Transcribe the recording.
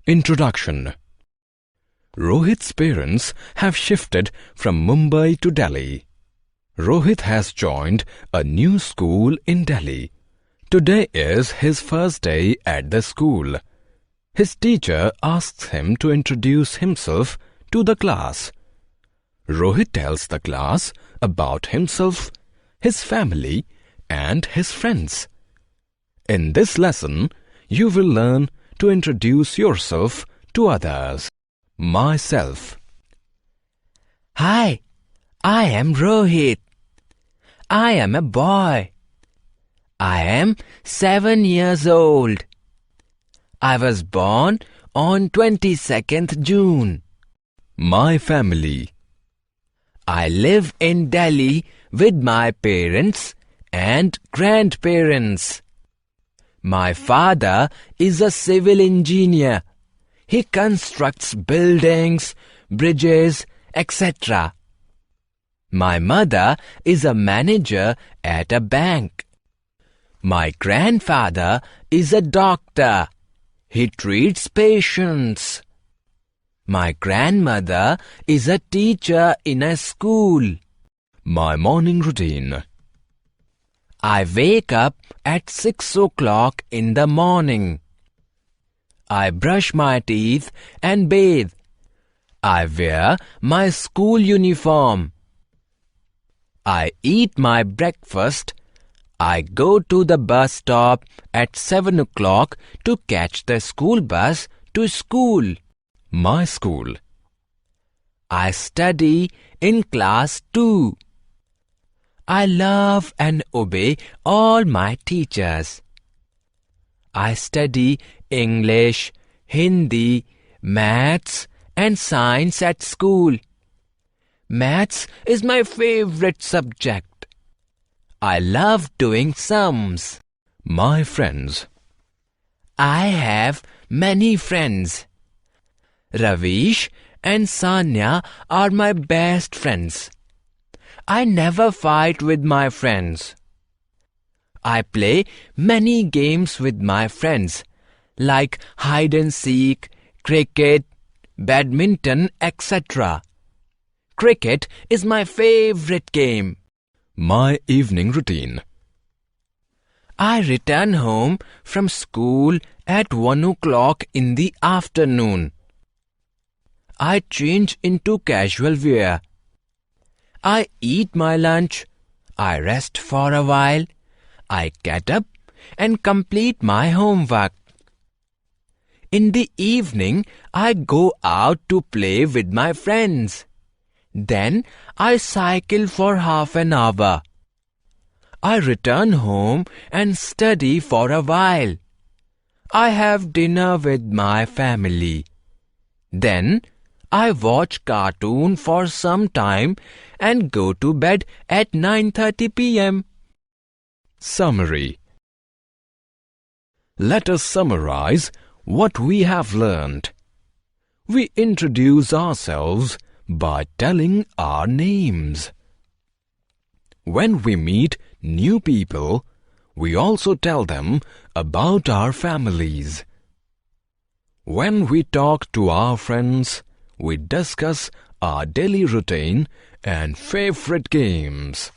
Introduction. Rohit's parents have shifted from Mumbai to Delhi. Rohit has joined a new school in Delhi. Today is his first day at the school. His teacher asks him to introduce himself to the class. Rohit tells the class about himself, his family, and his friends. In this lesson, you will learn to introduce yourself to others. Myself. Hi, I am Rohit. I am a boy. I am 7 years old. I was born on 22nd June. My family. I live in Delhi with my parents and grandparents. My father is a civil engineer. He constructs buildings, bridges, etc. My mother is a manager at a bank. My grandfather is a doctor. He treats patients. My grandmother is a teacher in a school. My morning routine. I wake up at 6 o'clock in the morning. I brush my teeth and bathe. I wear my school uniform. I eat my breakfast. I go to the bus stop at 7 o'clock to catch the school bus to school. My school. I study in class 2. I love and obey all my teachers. I study English, Hindi, Maths and Science at school. Maths is my favorite subject. I love doing sums. My friends. I have many friends. Ravish and Sanya are my best friends. I never fight with my friends. I play many games with my friends like hide and seek, cricket, badminton, etc. Cricket is my favorite game. My evening routine. I return home from school at 1 o'clock in the afternoon. I change into casual wear. I eat my lunch. I rest for a while. I get up and complete my homework. In the evening, I go out to play with my friends. Then I cycle for half an hour. I return home and study for a while. I have dinner with my family. Then I watch cartoon for some time and go to bed at 9:30 p.m. Summary. Let us summarize what we have learned. We introduce ourselves by telling our names. When we meet new people, we also tell them about our families. When we talk to our friends, we discuss our daily routine and favorite games.